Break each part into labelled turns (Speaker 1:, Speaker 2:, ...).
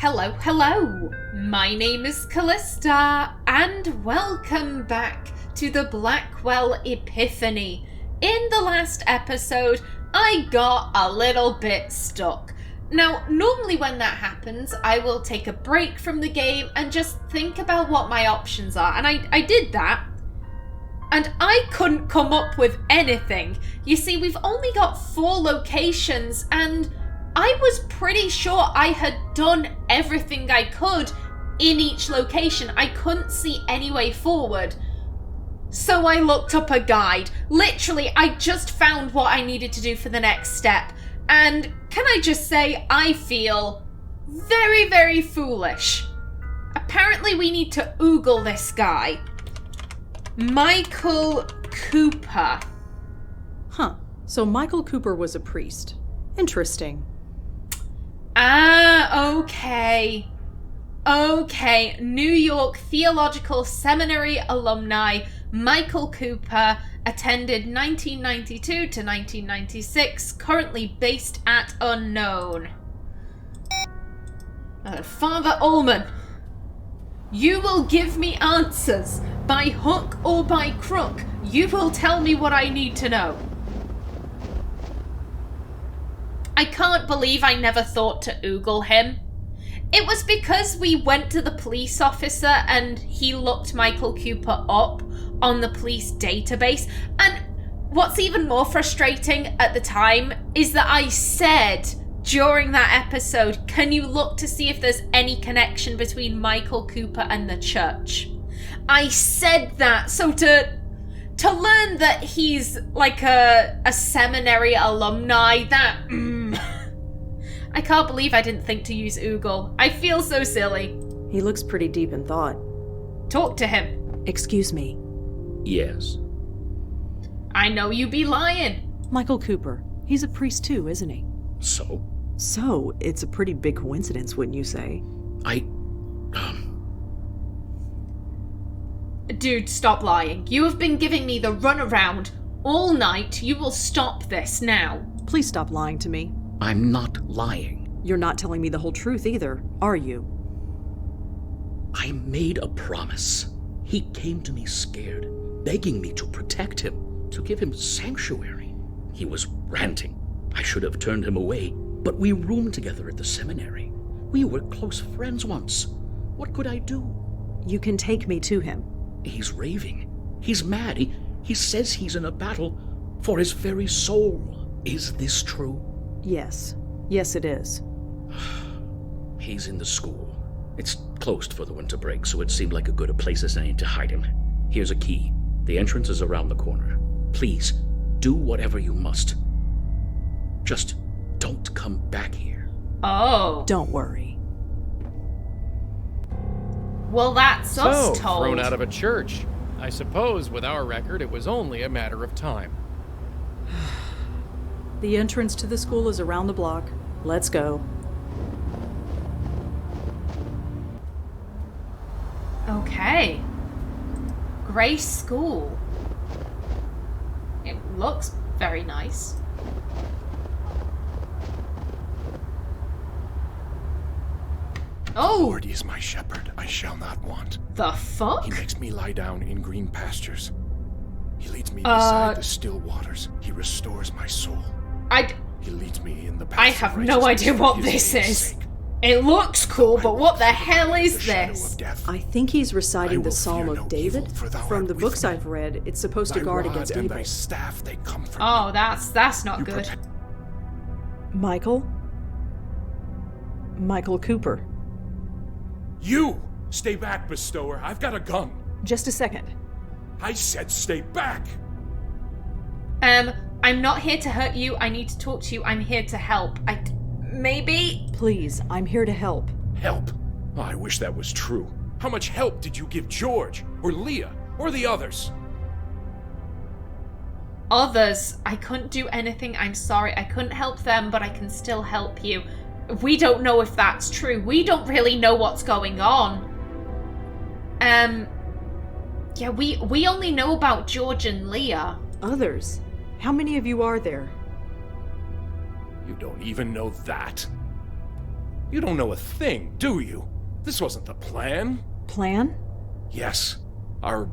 Speaker 1: Hello! My name is Kallista, and welcome back to the Blackwell Epiphany. In the last episode, I got a little bit stuck. Now, normally when that happens, I will take a break from the game and just think about what my options are, and I did that. And I couldn't come up with anything. You see, we've only got 4 locations, and I was pretty sure I had done everything I could in each location. I couldn't see any way forward. So I looked up a guide. Literally, I just found what I needed to do for the next step. And can I just say, I feel very, very foolish. Apparently we need to oogle this guy. Michael Cooper.
Speaker 2: Huh. So Michael Cooper was a priest. Interesting.
Speaker 1: Okay. New York Theological Seminary alumni Michael Cooper attended 1992 to 1996, currently based at unknown. Father Ullman, you will give me answers. By hook or by crook, you will tell me what I need to know. I can't believe I never thought to oogle him. It was because we went to the police officer and he looked Michael Cooper up on the police database. And what's even more frustrating at the time is that I said during that episode, can you look to see if there's any connection between Michael Cooper and the church? I said that, so to learn that he's like a seminary alumni, that... I can't believe I didn't think to use oogle. I feel so silly.
Speaker 2: He looks pretty deep in thought.
Speaker 1: Talk to him.
Speaker 2: Excuse me.
Speaker 3: Yes.
Speaker 1: I know you be lying.
Speaker 2: Michael Cooper. He's a priest too, isn't he?
Speaker 3: So?
Speaker 2: So, it's a pretty big coincidence, wouldn't you say?
Speaker 1: Dude, stop lying. You have been giving me the runaround all night. You will stop this now.
Speaker 2: Please stop lying to me.
Speaker 3: I'm not lying.
Speaker 2: You're not telling me the whole truth either, are you?
Speaker 3: I made a promise. He came to me scared, begging me to protect him, to give him sanctuary. He was ranting. I should have turned him away, but we roomed together at the seminary. We were close friends once. What could I do?
Speaker 2: You can take me to him.
Speaker 3: He's raving. He's mad. He says he's in a battle for his very soul. Is this true?
Speaker 2: Yes. Yes, it is.
Speaker 3: He's in the school. It's closed for the winter break, so it seemed like a good a place as any to hide him. Here's a key. The entrance is around the corner. Please, do whatever you must. Just don't come back here.
Speaker 1: Oh.
Speaker 2: Don't worry.
Speaker 1: Well, that's us
Speaker 4: So,
Speaker 1: told.
Speaker 4: thrown out of a church. I suppose with our record, it was only a matter of time.
Speaker 2: The entrance to the school is around the block. Let's go.
Speaker 1: Okay. Grace School. It looks very nice. Oh!
Speaker 5: The Lord is my shepherd, I shall not want.
Speaker 1: The fuck?
Speaker 5: He makes me lie down in green pastures. He leads me beside the still waters. He restores my soul. He leads me in the path
Speaker 1: I
Speaker 5: of
Speaker 1: have no
Speaker 5: righteousness
Speaker 1: idea
Speaker 5: for
Speaker 1: what
Speaker 5: his
Speaker 1: this
Speaker 5: name's
Speaker 1: is.
Speaker 5: sake.
Speaker 1: It looks cool, but what the hell is
Speaker 5: The shadow
Speaker 1: this?
Speaker 5: of death.
Speaker 2: I think he's reciting
Speaker 5: I
Speaker 2: the
Speaker 5: will
Speaker 2: Psalm
Speaker 5: fear no
Speaker 2: of David.
Speaker 5: evil, for thou
Speaker 2: From
Speaker 5: art
Speaker 2: the
Speaker 5: with
Speaker 2: books
Speaker 5: me.
Speaker 2: I've read, it's supposed to
Speaker 5: Thy
Speaker 2: guard
Speaker 5: rod
Speaker 2: against
Speaker 5: and
Speaker 2: evil.
Speaker 5: thy staff, they comfort
Speaker 1: Oh,
Speaker 5: me.
Speaker 1: that's not
Speaker 5: You
Speaker 1: good.
Speaker 5: protect-
Speaker 2: Michael Cooper.
Speaker 5: You! Stay back, bestower. I've got a gun.
Speaker 2: Just a second.
Speaker 5: I said stay back!
Speaker 1: I'm not here to hurt you. I need to talk to you. I'm here to help. Maybe?
Speaker 2: Please, I'm here to help.
Speaker 5: Help? Oh, I wish that was true. How much help did you give George, or Leah, or the others?
Speaker 1: Others. I couldn't do anything. I'm sorry. I couldn't help them, but I can still help you. We don't know if that's true. We don't really know what's going on. Yeah, we only know about George and Leah.
Speaker 2: Others? How many of you are there?
Speaker 5: You don't even know that. You don't know a thing, do you? This wasn't the plan.
Speaker 2: Plan?
Speaker 5: Yes, our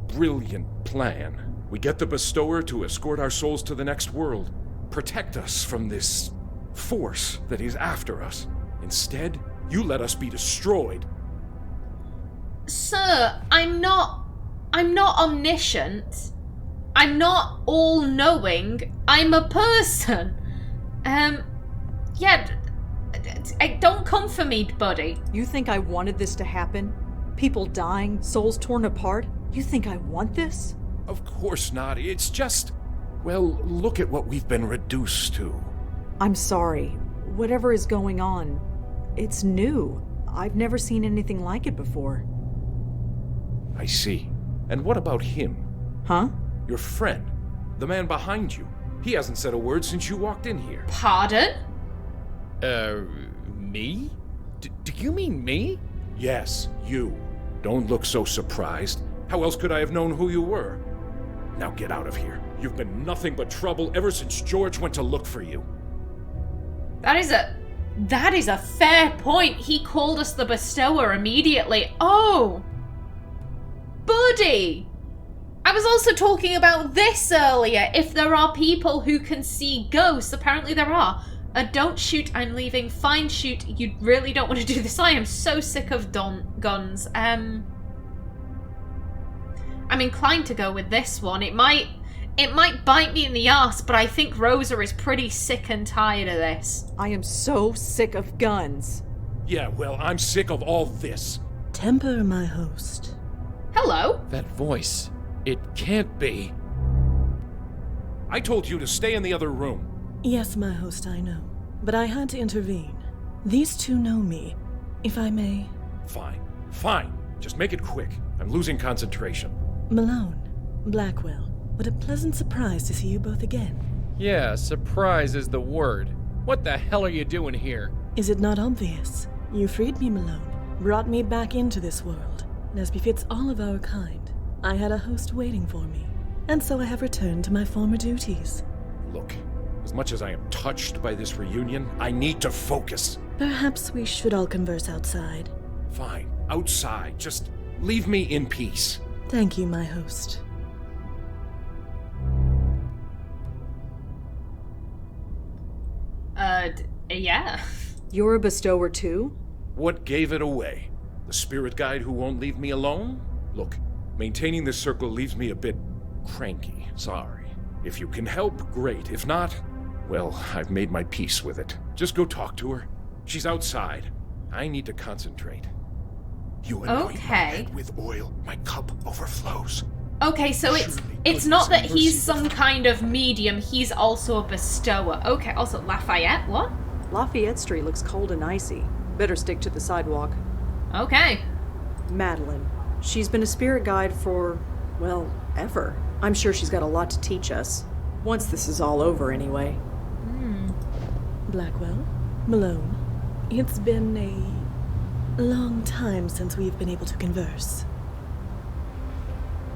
Speaker 5: brilliant plan. We get the bestower to escort our souls to the next world, protect us from this force that is after us. Instead, you let us be destroyed.
Speaker 1: Sir, I'm not omniscient. I'm not all-knowing. I'm a person. Yeah, don't come for me, buddy.
Speaker 2: You think I wanted this to happen? People dying, souls torn apart? You think I want this?
Speaker 5: Of course not. It's just... well, look at what we've been reduced to.
Speaker 2: I'm sorry. Whatever is going on, it's new. I've never seen anything like it before.
Speaker 5: I see. And what about him?
Speaker 2: Huh?
Speaker 5: Your friend. The man behind you. He hasn't said a word since you walked in here.
Speaker 1: Pardon?
Speaker 4: Me? Do you mean me?
Speaker 5: Yes, you. Don't look so surprised. How else could I have known who you were? Now get out of here. You've been nothing but trouble ever since George went to look for you.
Speaker 1: That is a fair point. He called us the bestower immediately. Oh! Buddy! I was also talking about this earlier. If there are people who can see ghosts, apparently there are. Don't shoot, I'm leaving. Fine, shoot. You really don't want to do this. I am so sick of guns. I'm inclined to go with this one. It might bite me in the arse, but I think Rosa is pretty sick and tired of this.
Speaker 2: I am so sick of guns.
Speaker 5: Yeah, well, I'm sick of all this.
Speaker 6: Temper, my host.
Speaker 1: Hello?
Speaker 4: That voice. It can't be.
Speaker 5: I told you to stay in the other room.
Speaker 6: Yes, my host, I know. But I had to intervene. These two know me. If I may...
Speaker 5: Fine. Just make it quick. I'm losing concentration.
Speaker 6: Malone, Blackwell, what a pleasant surprise to see you both again.
Speaker 4: Yeah, surprise is the word. What the hell are you doing here?
Speaker 6: Is it not obvious? You freed me, Malone, brought me back into this world, and as befits all of our kind, I had a host waiting for me, and so I have returned to my former duties.
Speaker 5: Look, as much as I am touched by this reunion, I need to focus.
Speaker 6: Perhaps we should all converse outside.
Speaker 5: Fine, outside. Just leave me in peace.
Speaker 6: Thank you, my host.
Speaker 1: Yeah.
Speaker 2: You're a bestower too?
Speaker 5: What gave it away? The spirit guide who won't leave me alone? Look, maintaining this circle leaves me a bit cranky. Sorry. If you can help, great. If not, well, I've made my peace with it. Just go talk to her. She's outside. I need to concentrate. You anoint my head with oil. My cup overflows.
Speaker 1: Okay, so it's not that he's some kind of medium, he's also a bestower. Okay, also Lafayette, what?
Speaker 2: Lafayette Street looks cold and icy. Better stick to the sidewalk.
Speaker 1: Okay.
Speaker 2: Madeline. She's been a spirit guide for, well, ever. I'm sure she's got a lot to teach us. Once this is all over, anyway.
Speaker 6: Blackwell, Malone, it's been a long time since we've been able to converse.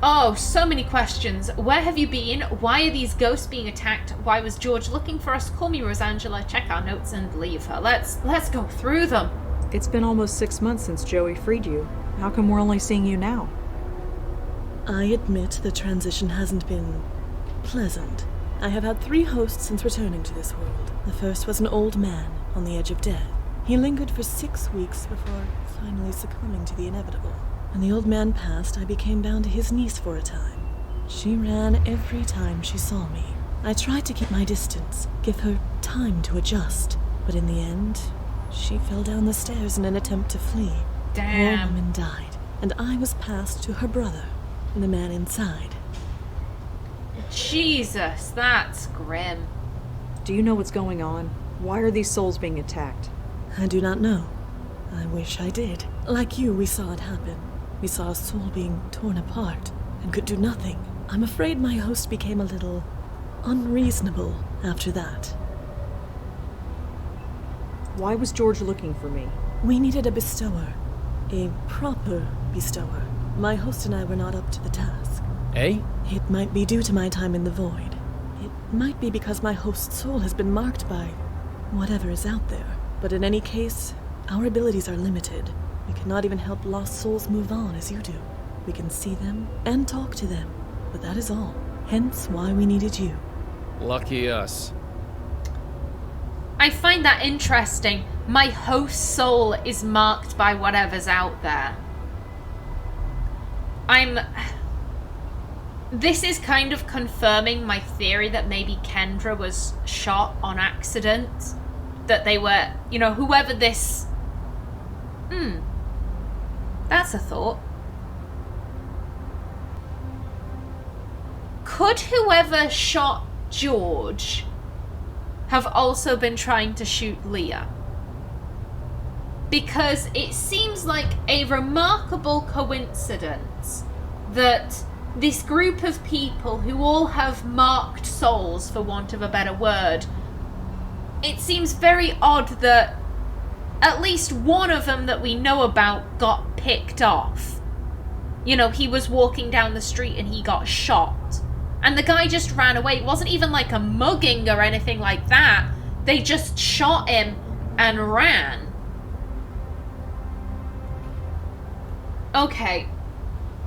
Speaker 1: Oh, so many questions. Where have you been? Why are these ghosts being attacked? Why was George looking for us? Call me Rosangela, check our notes and leave her. Let's go through them.
Speaker 2: It's been almost 6 months since Joey freed you. How come we're only seeing you now?
Speaker 6: I admit the transition hasn't been pleasant. I have had 3 hosts since returning to this world. The first was an old man on the edge of death. He lingered for 6 weeks before finally succumbing to the inevitable. When the old man passed, I became bound to his niece for a time. She ran every time she saw me. I tried to keep my distance, give her time to adjust, but in the end, she fell down the stairs in an attempt to flee.
Speaker 1: Damn.
Speaker 6: Poor woman died, and I was passed to her brother, the man inside.
Speaker 1: Jesus, that's grim.
Speaker 2: Do you know what's going on? Why are these souls being attacked?
Speaker 6: I do not know. I wish I did. Like you, we saw it happen. We saw a soul being torn apart and could do nothing. I'm afraid my host became a little unreasonable after that.
Speaker 2: Why was George looking for me?
Speaker 6: We needed a bestower. A proper bestower. My host and I were not up to the task.
Speaker 4: Eh?
Speaker 6: It might be due to my time in the void. It might be because my host's soul has been marked by whatever is out there. But in any case, Our abilities are limited. We cannot even help lost souls move on as you do. We can see them and talk to them, but that is all. Hence why we needed you.
Speaker 4: Lucky us.
Speaker 1: I find that interesting. My host soul is marked by whatever's out there. This is kind of confirming my theory that maybe Kendra was shot on accident. That they were, whoever this... That's a thought. Could whoever shot George have also been trying to shoot Leah? Because it seems like a remarkable coincidence that this group of people who all have marked souls, for want of a better word, it seems very odd that at least one of them that we know about got picked off. He was walking down the street and he got shot. And the guy just ran away. It wasn't even like a mugging or anything like that. They just shot him and ran. Okay.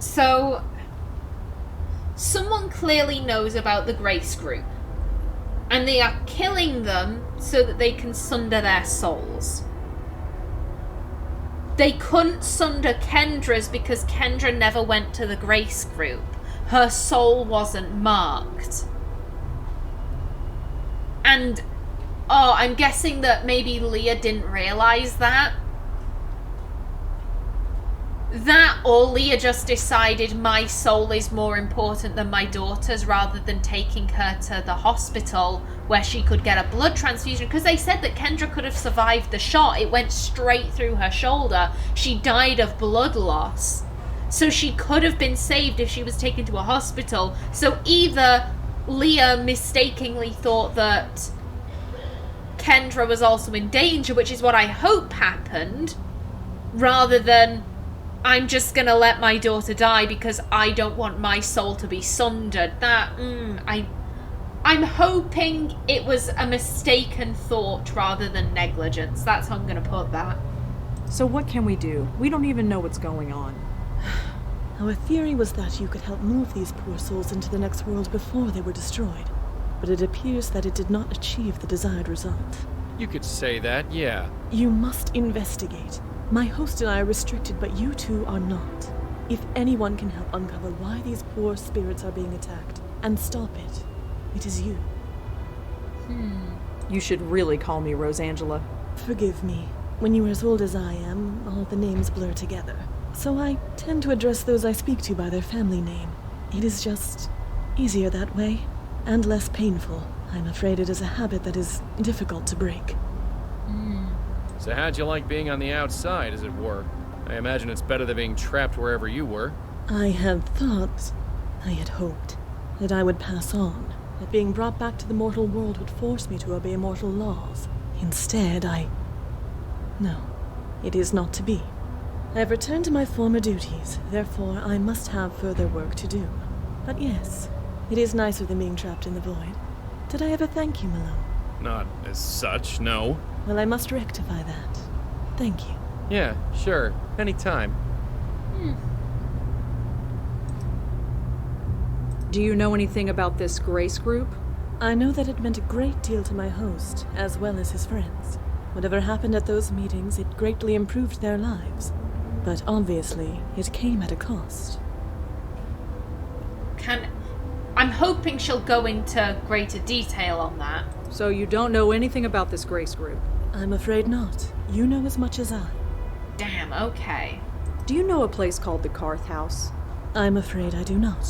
Speaker 1: So, someone clearly knows about the Grace Group. And they are killing them so that they can sunder their souls. They couldn't sunder Kendra's because Kendra never went to the Grace Group. Her soul wasn't marked. And, I'm guessing that maybe Leah didn't realise that. That, or Leah just decided my soul is more important than my daughter's, rather than taking her to the hospital where she could get a blood transfusion. Because they said that Kendra could have survived the shot. It went straight through her shoulder. She died of blood loss. So she could have been saved if she was taken to a hospital. So either Leah mistakenly thought that Kendra was also in danger, which is what I hope happened, rather than I'm just gonna let my daughter die because I don't want my soul to be sundered. I'm hoping it was a mistaken thought rather than negligence. That's how I'm gonna put that.
Speaker 2: So what can we do? We don't even know what's going on.
Speaker 6: Our theory was that you could help move these poor souls into the next world before they were destroyed. But it appears that it did not achieve the desired result.
Speaker 4: You could say that, yeah.
Speaker 6: You must investigate. My host and I are restricted, but you two are not. If anyone can help uncover why these poor spirits are being attacked and stop it, it is you.
Speaker 2: You should really call me Rosangela.
Speaker 6: Forgive me. When you are as old as I am, all the names blur together. So I tend to address those I speak to by their family name. It is just easier that way, and less painful. I'm afraid it is a habit that is difficult to break.
Speaker 4: So how'd you like being on the outside, as it were? I imagine it's better than being trapped wherever you were.
Speaker 6: I had thought, I had hoped, that I would pass on, that being brought back to the mortal world would force me to obey mortal laws. Instead, No, it is not to be. I have returned to my former duties, therefore I must have further work to do. But yes, it is nicer than being trapped in the void. Did I ever thank you, Malone?
Speaker 4: Not as such, no.
Speaker 6: Well, I must rectify that. Thank you.
Speaker 4: Yeah, sure. Anytime.
Speaker 2: Do you know anything about this Grace Group?
Speaker 6: I know that it meant a great deal to my host, as well as his friends. Whatever happened at those meetings, it greatly improved their lives. But obviously, it came at a cost.
Speaker 1: I'm hoping she'll go into greater detail on that.
Speaker 2: So you don't know anything about this Grace Group?
Speaker 6: I'm afraid not. You know as much as I.
Speaker 1: Damn, okay.
Speaker 2: Do you know a place called the Karth House?
Speaker 6: I'm afraid I do not.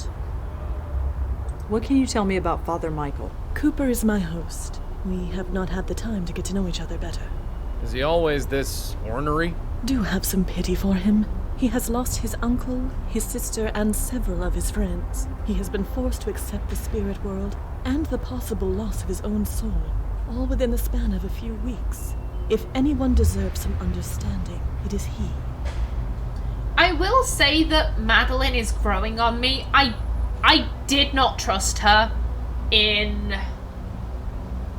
Speaker 2: What can you tell me about Father Michael?
Speaker 6: Cooper is my host. We have not had the time to get to know each other better.
Speaker 4: Is he always this ornery?
Speaker 6: Do have some pity for him. He has lost his uncle, his sister, and several of his friends. He has been forced to accept the spirit world and the possible loss of his own soul, all within the span of a few weeks. If anyone deserves some understanding, it is he.
Speaker 1: I will say that Madeline is growing on me. I did not trust her in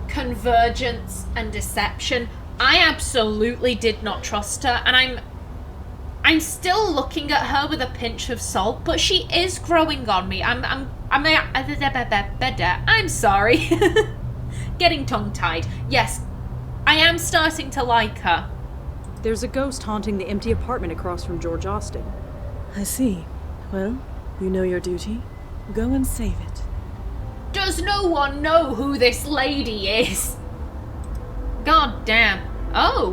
Speaker 1: Convergence and Deception. I absolutely did not trust her, and I'm still looking at her with a pinch of salt, but she is growing on me. I'm sorry. Getting tongue-tied. Yes, I am starting to like her.
Speaker 2: There's a ghost haunting the empty apartment across from George Austin.
Speaker 6: I see. Well, you know your duty. Go and save it.
Speaker 1: Does no one know who this lady is? God damn. Oh.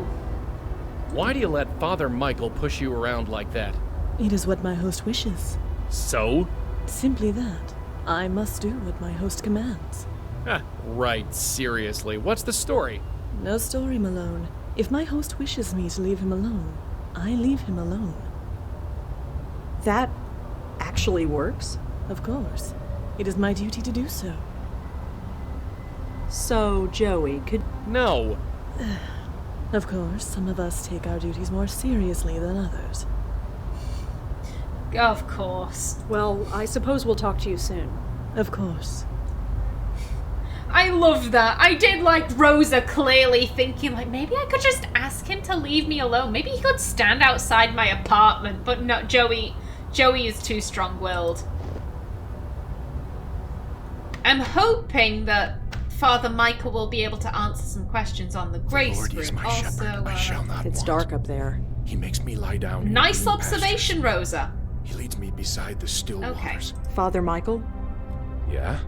Speaker 4: Why do you let Father Michael push you around like that?
Speaker 6: It is what my host wishes.
Speaker 4: So?
Speaker 6: Simply that. I must do what my host commands.
Speaker 4: Right, seriously. What's the story?
Speaker 6: No story, Malone. If my host wishes me to leave him alone, I leave him alone.
Speaker 2: That actually works?
Speaker 6: Of course. It is my duty to do so.
Speaker 2: So, Joey, could...
Speaker 4: No.
Speaker 6: Of course, some of us take our duties more seriously than others.
Speaker 1: Of course.
Speaker 2: Well, I suppose we'll talk to you soon.
Speaker 6: Of course.
Speaker 1: I love that. I did like Rosa clearly thinking, like, maybe I could just ask him to leave me alone. Maybe he could stand outside my apartment. But no, Joey is too strong-willed. I'm hoping that Father Michael will be able to answer some questions on the grace
Speaker 5: Lord
Speaker 1: group.
Speaker 5: is my
Speaker 1: Also,
Speaker 5: shepherd, I shall not
Speaker 2: It's
Speaker 5: want.
Speaker 2: dark up there.
Speaker 5: He makes me lie down in
Speaker 1: nice
Speaker 5: green
Speaker 1: observation,
Speaker 5: pastures.
Speaker 1: Rosa.
Speaker 5: He leads me beside the still
Speaker 1: Okay.
Speaker 5: waters.
Speaker 2: Father Michael?
Speaker 5: Yeah?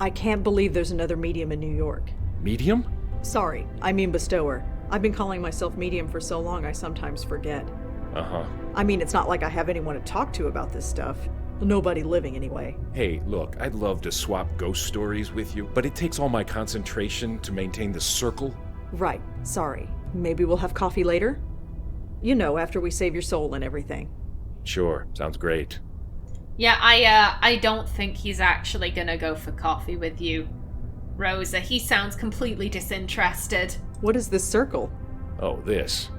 Speaker 2: I can't believe there's another medium in New York.
Speaker 5: Medium?
Speaker 2: Sorry, I mean bestower. I've been calling myself medium for so long I sometimes forget.
Speaker 5: Uh-huh.
Speaker 2: I mean, it's not like I have anyone to talk to about this stuff. Nobody living, anyway.
Speaker 5: Hey, look, I'd love to swap ghost stories with you, but it takes all my concentration to maintain the circle.
Speaker 2: Right, sorry. Maybe we'll have coffee later? You know, after we save your soul and everything.
Speaker 5: Sure, sounds great.
Speaker 1: Yeah, I don't think he's actually gonna go for coffee with you, Rosa. He sounds completely disinterested.
Speaker 2: What is this circle?
Speaker 5: Oh, this.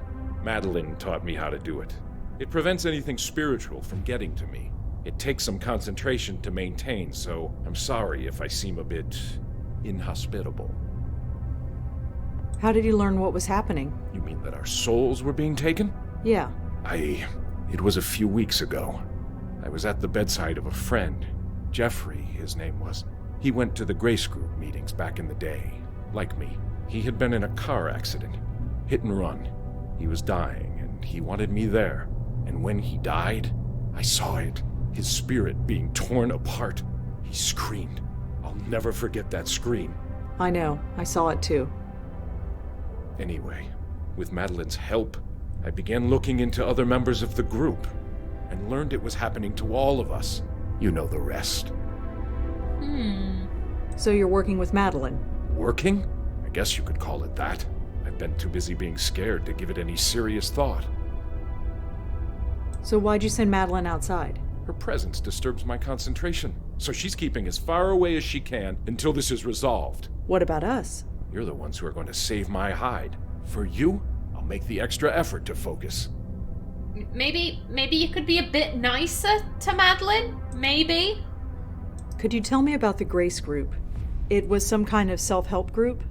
Speaker 5: Madeline taught me how to do it. It prevents anything spiritual from getting to me. It takes some concentration to maintain, so I'm sorry if I seem a bit inhospitable.
Speaker 2: How did you learn what was happening?
Speaker 5: You mean that our souls were being taken?
Speaker 2: Yeah.
Speaker 5: It was a few weeks ago. I was at the bedside of a friend. Jeffrey, his name was. He went to the Grace Group meetings back in the day. Like me. He had been in a car accident. Hit and run. He was dying, and he wanted me there. And when he died, I saw it. His spirit being torn apart. He screamed. I'll never forget that scream.
Speaker 2: I know. I saw it too.
Speaker 5: Anyway, with Madeline's help, I began looking into other members of the group and learned it was happening to all of us. You know the rest.
Speaker 2: So you're working with Madeline?
Speaker 5: Working? I guess you could call it that. I've been too busy being scared to give it any serious thought.
Speaker 2: So why'd you send Madeline outside?
Speaker 5: Her presence disturbs my concentration, so she's keeping as far away as she can until this is resolved.
Speaker 2: What about us?
Speaker 5: You're the ones who are going to save my hide. For you, I'll make the extra effort to focus.
Speaker 1: Maybe you could be a bit nicer to Madeline? Maybe?
Speaker 2: Could you tell me about the Grace Group? It was some kind of self-help group?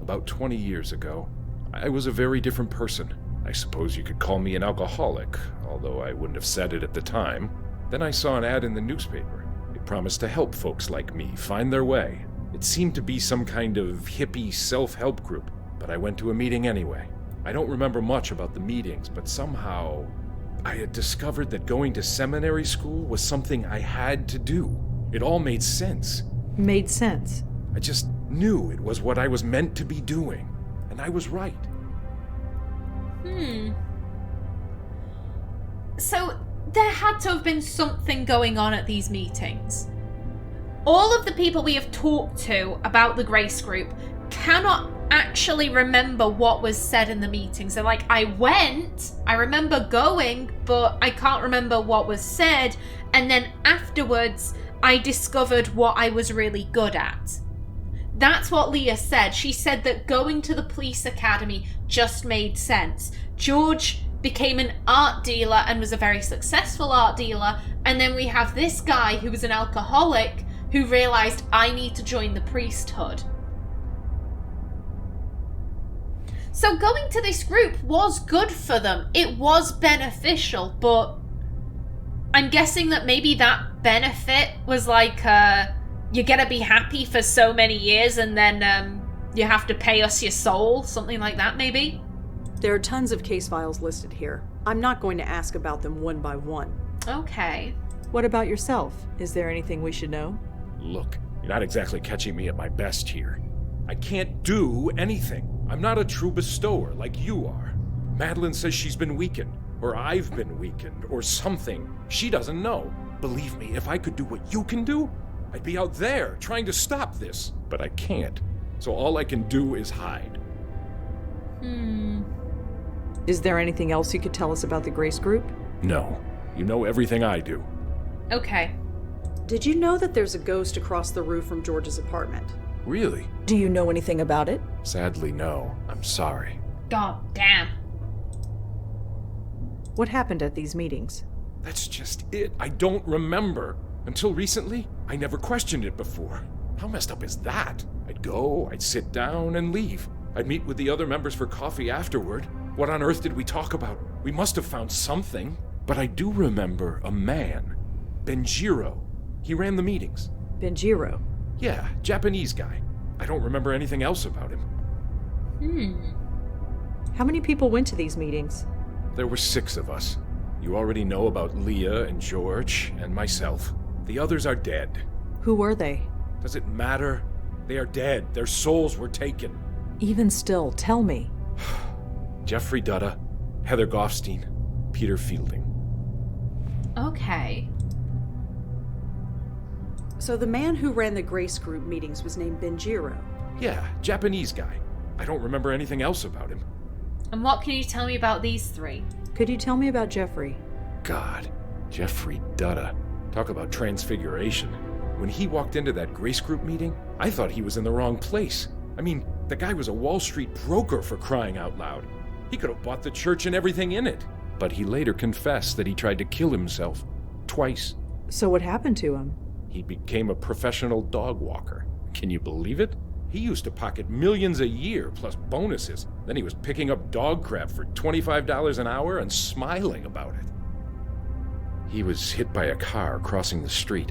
Speaker 5: About 20 years ago, I was a very different person. I suppose you could call me an alcoholic, although I wouldn't have said it at the time. Then I saw an ad in the newspaper. It promised to help folks like me find their way. It seemed to be some kind of hippie self-help group, but I went to a meeting anyway. I don't remember much about the meetings, but somehow I had discovered that going to seminary school was something I had to do. It all made sense.
Speaker 2: Made sense.
Speaker 5: I just knew it was what I was meant to be doing, and I was right.
Speaker 1: So, there had to have been something going on at these meetings. All of the people we have talked to about the Grace Group cannot actually remember what was said in the meetings. They're like, I went, I remember going, but I can't remember what was said. And then afterwards, I discovered what I was really good at. That's what Leah said. She said that going to the police academy just made sense. George became an art dealer and was a very successful art dealer. And then we have this guy who was an alcoholic who realized, I need to join the priesthood. So going to this group was good for them. It was beneficial, but I'm guessing that maybe that benefit was like, you're gonna be happy for so many years and then you have to pay us your soul, something like that maybe?
Speaker 2: There are tons of case files listed here. I'm not going to ask about them one by one.
Speaker 1: Okay.
Speaker 6: What about yourself? Is there anything we should know?
Speaker 5: Look, you're not exactly catching me at my best here. I can't do anything. I'm not a true bestower like you are. Madeline says she's been weakened, or I've been weakened, or something. She doesn't know. Believe me, if I could do what you can do, I'd be out there trying to stop this. But I can't. So all I can do is hide.
Speaker 2: Is there anything else you could tell us about the Grace Group?
Speaker 5: No. You know everything I do.
Speaker 1: Okay.
Speaker 2: Did you know that there's a ghost across the roof from George's apartment?
Speaker 5: Really?
Speaker 6: Do you know anything about it?
Speaker 5: Sadly, no. I'm sorry.
Speaker 1: God damn.
Speaker 2: What happened at these meetings?
Speaker 5: That's just it. I don't remember. Until recently, I never questioned it before. How messed up is that? I'd go, I'd sit down, and leave. I'd meet with the other members for coffee afterward. What on earth did we talk about? We must have found something. But I do remember a man. Benjiro. He ran the meetings.
Speaker 2: Benjiro?
Speaker 5: Yeah, Japanese guy. I don't remember anything else about him.
Speaker 2: How many people went to these meetings?
Speaker 5: There were 6 of us. You already know about Leah and George and myself. The others are dead.
Speaker 2: Who were they?
Speaker 5: Does it matter? They are dead. Their souls were taken.
Speaker 2: Even still, tell me.
Speaker 5: Jeffrey Dutta, Heather Goffstein, Peter Fielding.
Speaker 1: Okay.
Speaker 2: So the man who ran the Grace Group meetings was named Benjiro.
Speaker 5: Yeah, Japanese guy. I don't remember anything else about him.
Speaker 1: And what can you tell me about these 3?
Speaker 2: Could you tell me about Jeffrey?
Speaker 5: God, Jeffrey Dutta. Talk about transfiguration. When he walked into that Grace Group meeting, I thought he was in the wrong place. I mean, the guy was a Wall Street broker, for crying out loud. He could have bought the church and everything in it. But he later confessed that he tried to kill himself. Twice.
Speaker 2: So what happened to him?
Speaker 5: He became a professional dog walker. Can you believe it? He used to pocket millions a year, plus bonuses. Then he was picking up dog crap for $25 an hour and smiling about it. He was hit by a car crossing the street.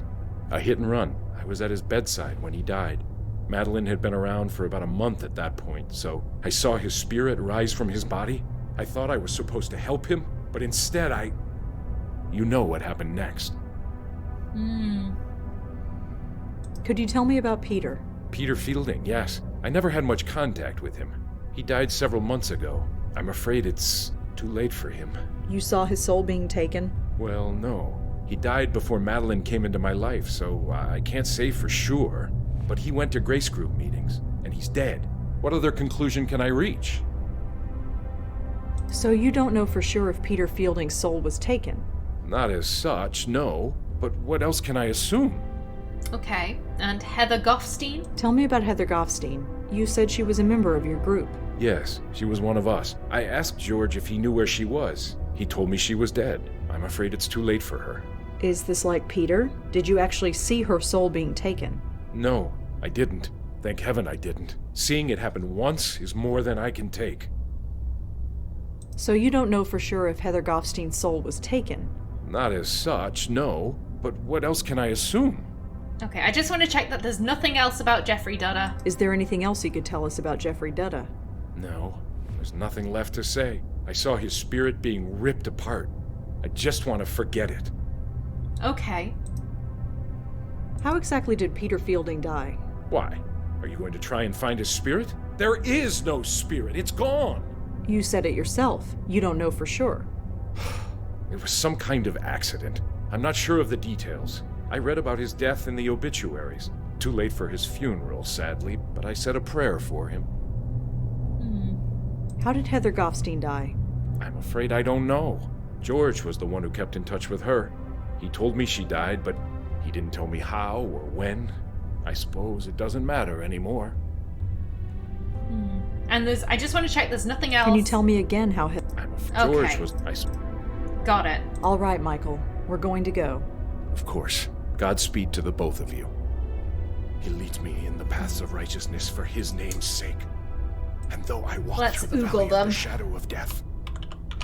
Speaker 5: A hit and run. I was at his bedside when he died. Madeline had been around for about a month at that point, so I saw his spirit rise from his body. I thought I was supposed to help him, but instead You know what happened next.
Speaker 2: Could you tell me about Peter?
Speaker 5: Peter Fielding, yes. I never had much contact with him. He died several months ago. I'm afraid it's too late for him.
Speaker 2: You saw his soul being taken?
Speaker 5: Well, no. He died before Madeline came into my life, so I can't say for sure. But he went to Grace Group meetings, and he's dead. What other conclusion can I reach?
Speaker 2: So you don't know for sure if Peter Fielding's soul was taken?
Speaker 5: Not as such, no. But what else can I assume?
Speaker 1: Okay. And Heather Goffstein?
Speaker 2: Tell me about Heather Goffstein. You said she was a member of your group.
Speaker 5: Yes, she was one of us. I asked George if he knew where she was. He told me she was dead. I'm afraid it's too late for her.
Speaker 2: Is this like Peter? Did you actually see her soul being taken?
Speaker 5: No, I didn't. Thank heaven I didn't. Seeing it happen once is more than I can take.
Speaker 2: So you don't know for sure if Heather Goffstein's soul was taken?
Speaker 5: Not as such, no. But what else can I assume?
Speaker 1: Okay, I just want to check that there's nothing else about Jeffrey Dutta.
Speaker 2: Is there anything else you could tell us about Jeffrey Dutta?
Speaker 5: No, there's nothing left to say. I saw his spirit being ripped apart. I just want to forget it.
Speaker 1: Okay.
Speaker 2: How exactly did Peter Fielding die?
Speaker 5: Why? Are you going to try and find his spirit? There is no spirit. It's gone.
Speaker 2: You said it yourself. You don't know for sure.
Speaker 5: It was some kind of accident. I'm not sure of the details. I read about his death in the obituaries. Too late for his funeral, sadly, but I said a prayer for him.
Speaker 2: How did Heather Goffstein die?
Speaker 5: I'm afraid I don't know. George was the one who kept in touch with her. He told me she died, but he didn't tell me how or when. I suppose it doesn't matter anymore.
Speaker 1: And I just want to check there's nothing else.
Speaker 2: Can you tell me again how
Speaker 5: George was...
Speaker 1: Got it.
Speaker 2: All right, Michael. We're going to go.
Speaker 5: Of course. Godspeed to the both of you. He leads me in the paths of righteousness for his name's sake. And though I walk
Speaker 1: Let's
Speaker 5: through the
Speaker 1: Google
Speaker 5: valley of
Speaker 1: them.
Speaker 5: the shadow of death,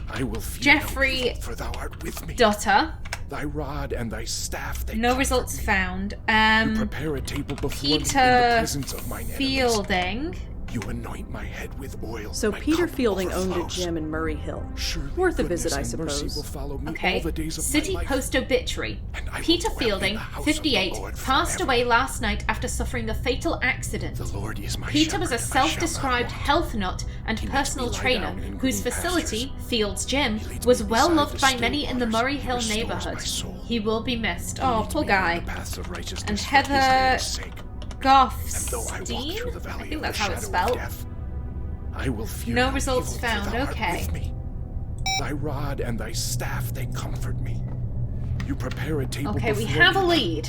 Speaker 5: I will fear
Speaker 1: Jeffrey
Speaker 5: no evil, for thou art with me.
Speaker 1: Dutter.
Speaker 5: Thy rod and thy staff, they
Speaker 1: No
Speaker 5: comfort
Speaker 1: results
Speaker 5: me.
Speaker 1: found.
Speaker 5: You prepare a table before me in the
Speaker 1: Peter
Speaker 5: presence of mine enemies.
Speaker 1: Fielding.
Speaker 5: You anoint my head with oil.
Speaker 2: So
Speaker 5: my
Speaker 2: Peter
Speaker 5: cup
Speaker 2: Fielding owned a
Speaker 5: overflows.
Speaker 2: gym in Murray Hill.
Speaker 5: Surely
Speaker 2: Worth a
Speaker 5: goodness
Speaker 2: visit, I
Speaker 5: and mercy
Speaker 2: suppose.
Speaker 5: will follow me
Speaker 1: Okay.
Speaker 5: all the days of
Speaker 1: City
Speaker 5: my life.
Speaker 1: Post obituary.
Speaker 5: And I will
Speaker 1: Peter
Speaker 5: dwell in
Speaker 1: Fielding,
Speaker 5: the house of the
Speaker 1: 58,
Speaker 5: Lord
Speaker 1: passed
Speaker 5: forever.
Speaker 1: away last night after suffering a fatal accident.
Speaker 5: The Lord is my
Speaker 1: Peter was a
Speaker 5: shepherd, I shall not
Speaker 1: self-described
Speaker 5: want.
Speaker 1: health nut and
Speaker 5: He makes
Speaker 1: personal
Speaker 5: me lie
Speaker 1: trainer
Speaker 5: down in
Speaker 1: whose
Speaker 5: green
Speaker 1: facility,
Speaker 5: pastures.
Speaker 1: Fields Gym,
Speaker 5: He leads
Speaker 1: was
Speaker 5: me
Speaker 1: well
Speaker 5: beside
Speaker 1: loved
Speaker 5: the
Speaker 1: by
Speaker 5: still
Speaker 1: many in the
Speaker 5: waters.
Speaker 1: Murray
Speaker 5: He
Speaker 1: Hill
Speaker 5: restores
Speaker 1: neighborhood.
Speaker 5: my soul.
Speaker 1: He will be missed.
Speaker 5: He
Speaker 1: Oh,
Speaker 5: leads
Speaker 1: poor
Speaker 5: me in
Speaker 1: guy.
Speaker 5: the paths of righteousness
Speaker 1: And
Speaker 5: for his
Speaker 1: Heather
Speaker 5: name's sake. And though I walk
Speaker 1: Goffstein?
Speaker 5: through the
Speaker 1: I
Speaker 5: valley
Speaker 1: think
Speaker 5: of
Speaker 1: that's
Speaker 5: the
Speaker 1: how it's
Speaker 5: shadow of
Speaker 1: spelled.
Speaker 5: death, I will fear
Speaker 1: No
Speaker 5: no
Speaker 1: results
Speaker 5: evil, for
Speaker 1: found,
Speaker 5: thou art
Speaker 1: okay.
Speaker 5: with me. Thy rod and thy staff, they comfort me. You prepare a table
Speaker 1: Okay, we
Speaker 5: before
Speaker 1: have a
Speaker 5: me.
Speaker 1: lead.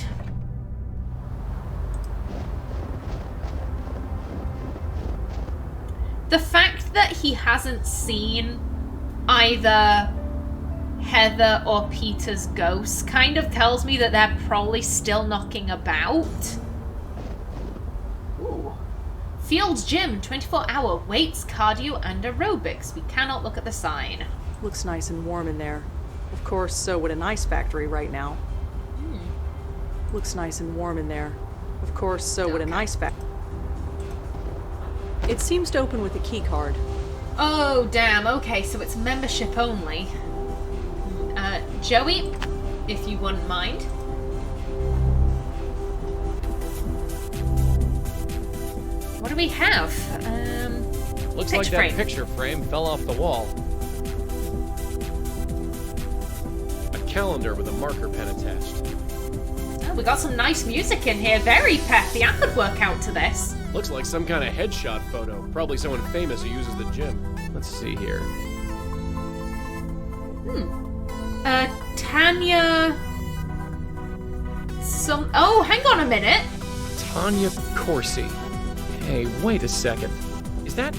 Speaker 1: The fact that he hasn't seen either Heather or Peter's ghosts kind of tells me that they're probably still knocking about. Ooh. Fields Gym, 24-hour weights, cardio, and aerobics. We cannot look at the sign.
Speaker 2: Looks nice and warm in there. Of course, so would an ice factory right now. Looks nice and warm in there. Of course, so would an ice factory. It seems to open with a key card.
Speaker 1: Oh, damn. Okay, so it's membership only. Joey, if you wouldn't mind. What do we have?
Speaker 4: Looks
Speaker 1: picture
Speaker 4: like that
Speaker 1: frame.
Speaker 4: picture frame fell off the wall. A calendar with a marker pen attached.
Speaker 1: Oh, we got some nice music in here. Very peppy. I could work out to this.
Speaker 4: Looks like some kind of headshot photo. Probably someone famous who uses the gym. Let's see here.
Speaker 1: Tanya... Oh, hang on a minute.
Speaker 4: Tanya Corsi. Hey, wait a second. Is that...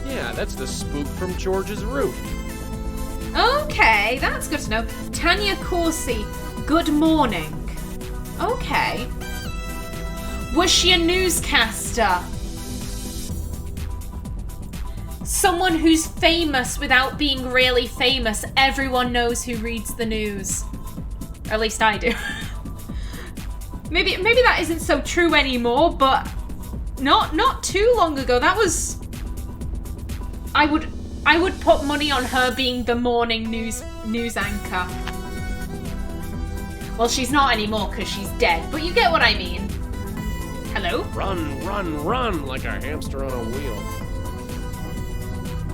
Speaker 4: Yeah, that's the spook from George's roof.
Speaker 1: Okay, that's good to know. Tanya Corsi, good morning. Okay. Was she a newscaster? Someone who's famous without being really famous. Everyone knows who reads the news. Or at least I do. maybe that isn't so true anymore, but not too long ago. That was... I would put money on her being the morning news anchor. Well, she's not anymore because she's dead, but you get what I mean. Hello?
Speaker 4: Run, run, run like a hamster on a wheel.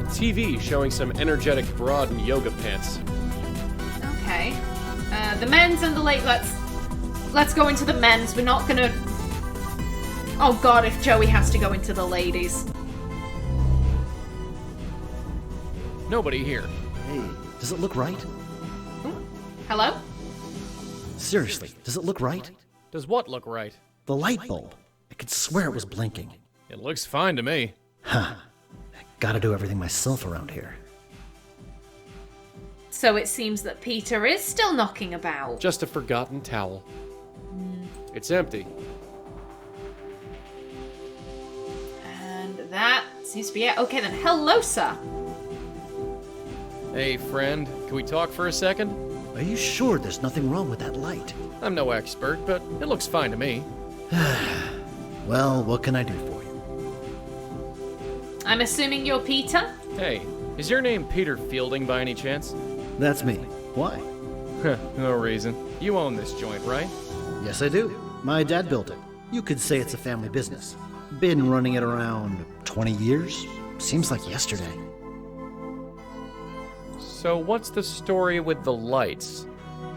Speaker 4: A TV showing some energetic broad in yoga pants.
Speaker 1: Okay. The men's and the late. Let's go into the men's. We're not gonna. Oh God, if Joey has to go into the ladies.
Speaker 4: Nobody here.
Speaker 7: Hey, does it look right?
Speaker 1: Hello?
Speaker 7: Seriously, does it look right?
Speaker 4: Does what look right?
Speaker 7: The light bulb. I could swear it was blinking.
Speaker 4: It looks fine to me.
Speaker 7: Huh. Gotta do everything myself around here.
Speaker 1: So it seems that Peter is still knocking about.
Speaker 4: Just a forgotten towel. It's empty.
Speaker 1: And that seems to be it. Okay then. Hello, sir.
Speaker 4: Hey, friend, can we talk for a second?
Speaker 7: Are you sure there's nothing wrong with that light?
Speaker 4: I'm no expert, but it looks fine to me.
Speaker 7: Well, what can I do for you?
Speaker 1: I'm assuming you're Peter?
Speaker 4: Hey, is your name Peter Fielding by any chance?
Speaker 7: That's me. Why?
Speaker 4: No reason. You own this joint, right?
Speaker 7: Yes, I do. My dad built it. You could say it's a family business. Been running it around 20 years? Seems like yesterday.
Speaker 4: So what's the story with the lights?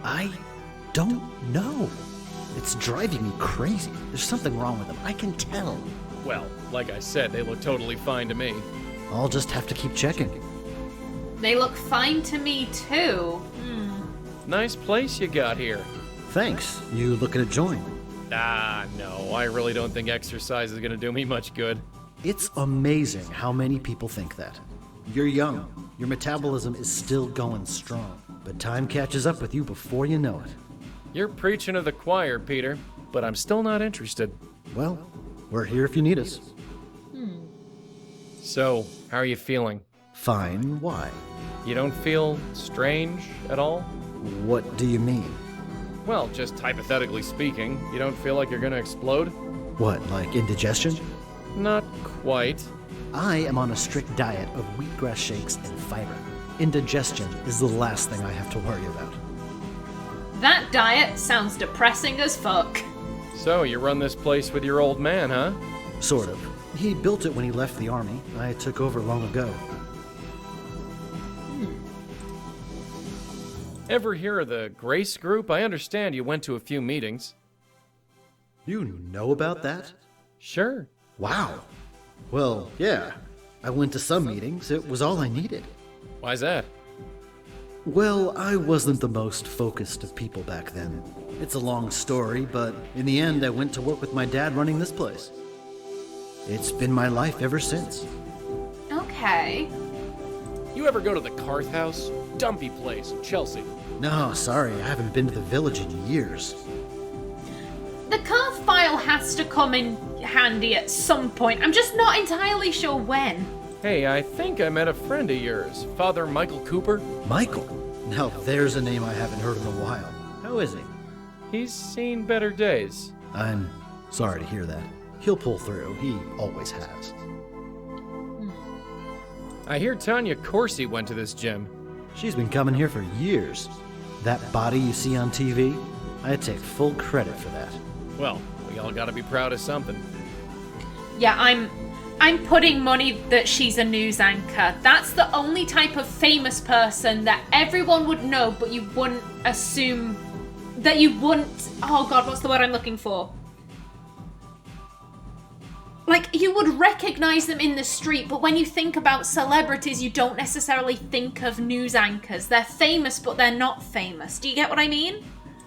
Speaker 7: I don't know. It's driving me crazy. There's something wrong with them. I can tell.
Speaker 4: Well, like I said, they look totally fine to me.
Speaker 7: I'll just have to keep checking.
Speaker 1: They look fine to me too.
Speaker 4: Nice place you got here.
Speaker 7: Thanks. You looking to join?
Speaker 4: Ah, no, I really don't think exercise is gonna do me much good.
Speaker 7: It's amazing how many people think that. You're young. Your metabolism is still going strong. But time catches up with you before you know it.
Speaker 4: You're preaching to the choir, Peter, but I'm still not interested.
Speaker 7: Well, we're here if you need us.
Speaker 4: So, how are you feeling?
Speaker 7: Fine, why?
Speaker 4: You don't feel strange at all?
Speaker 7: What do you mean?
Speaker 4: Well, just hypothetically speaking, you don't feel like you're gonna explode?
Speaker 7: What, like indigestion?
Speaker 4: Not quite.
Speaker 7: I am on a strict diet of wheatgrass shakes and fiber. Indigestion is the last thing I have to worry about.
Speaker 1: That diet sounds depressing as fuck.
Speaker 4: So, you run this place with your old man, huh?
Speaker 7: Sort of. He built it when he left the army. I took over long ago.
Speaker 4: Ever hear of the Grace Group? I understand you went to a few meetings.
Speaker 7: You know about that?
Speaker 4: Sure.
Speaker 7: Wow. Well, yeah. I went to some meetings. It was all I needed.
Speaker 4: Why's that?
Speaker 7: Well, I wasn't the most focused of people back then. It's a long story, but in the end, I went to work with my dad running this place. It's been my life ever since.
Speaker 1: Okay.
Speaker 4: You ever go to the Carth House? Dumpy place in Chelsea.
Speaker 7: No, sorry, I haven't been to the village in years.
Speaker 1: The Carth file has to come in handy at some point. I'm just not entirely sure when.
Speaker 4: Hey, I think I met a friend of yours, Father Michael Cooper.
Speaker 7: Michael? Now there's a name I haven't heard in a while. How is he?
Speaker 4: He's seen better days.
Speaker 7: I'm sorry to hear that. He'll pull through. He always has.
Speaker 4: I hear Tanya Corsi went to this gym.
Speaker 7: She's been coming here for years. That body you see on TV, I take full credit for that.
Speaker 4: Well, we all gotta be proud of something.
Speaker 1: Yeah, I'm putting money that she's a news anchor. That's the only type of famous person that everyone would know, but you wouldn't assume that you wouldn't... Oh god, what's the word I'm looking for? Like, you would recognize them in the street, but when you think about celebrities, you don't necessarily think of news anchors. They're famous, but they're not famous. Do you get what I mean?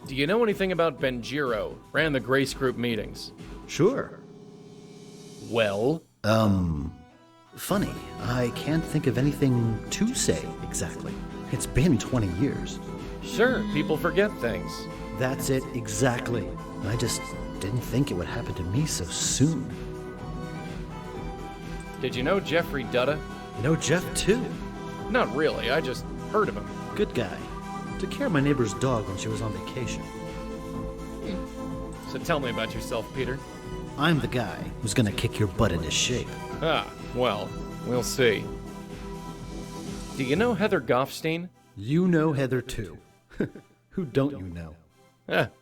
Speaker 4: Do you know anything about Benjiro? Ran the Grace Group meetings.
Speaker 7: Sure.
Speaker 4: Well?
Speaker 7: Funny. I can't think of anything to say exactly. It's been 20 years.
Speaker 4: Sure, people forget things.
Speaker 7: That's it, exactly. I just didn't think it would happen to me so soon.
Speaker 4: Did you know Jeffrey Dutta?
Speaker 7: You know Jeff, too?
Speaker 4: Not really, I just heard of him.
Speaker 7: Good guy. Took care of my neighbor's dog when she was on vacation.
Speaker 4: So tell me about yourself, Peter.
Speaker 7: I'm the guy who's gonna kick your butt into shape.
Speaker 4: Ah, well, we'll see. Do you know Heather Goffstein?
Speaker 7: You know Heather, too. Who don't you know?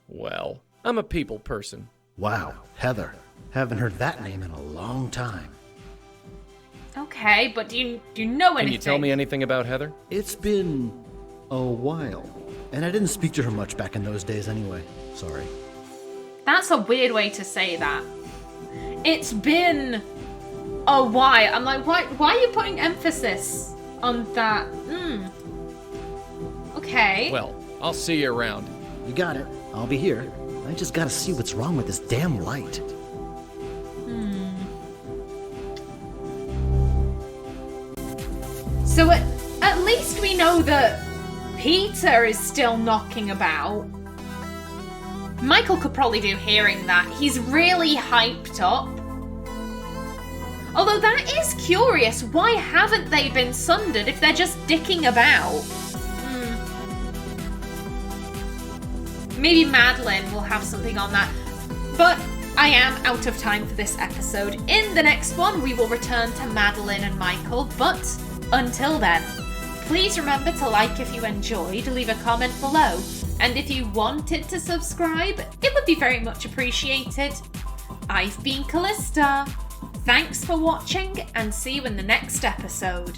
Speaker 4: Well, I'm a people person.
Speaker 7: Wow, Heather. Haven't heard that name in a long time.
Speaker 1: Okay, but do you know anything?
Speaker 4: Can you tell me anything about Heather?
Speaker 7: It's been a while. And I didn't speak to her much back in those days anyway. Sorry.
Speaker 1: That's a weird way to say that. It's been a while. I'm like, why are you putting emphasis on that? Okay.
Speaker 4: Well, I'll see you around.
Speaker 7: You got it. I'll be here. I just gotta see what's wrong with this damn light.
Speaker 1: So at least we know that Peter is still knocking about. Michael could probably do hearing that. He's really hyped up. Although that is curious. Why haven't they been sundered if they're just dicking about? Maybe Madeline will have something on that. But I am out of time for this episode. In the next one, we will return to Madeline and Michael. But until then, please remember to like if you enjoyed, leave a comment below. And if you wanted to subscribe, it would be very much appreciated. I've been Kallista. Thanks for watching and see you in the next episode.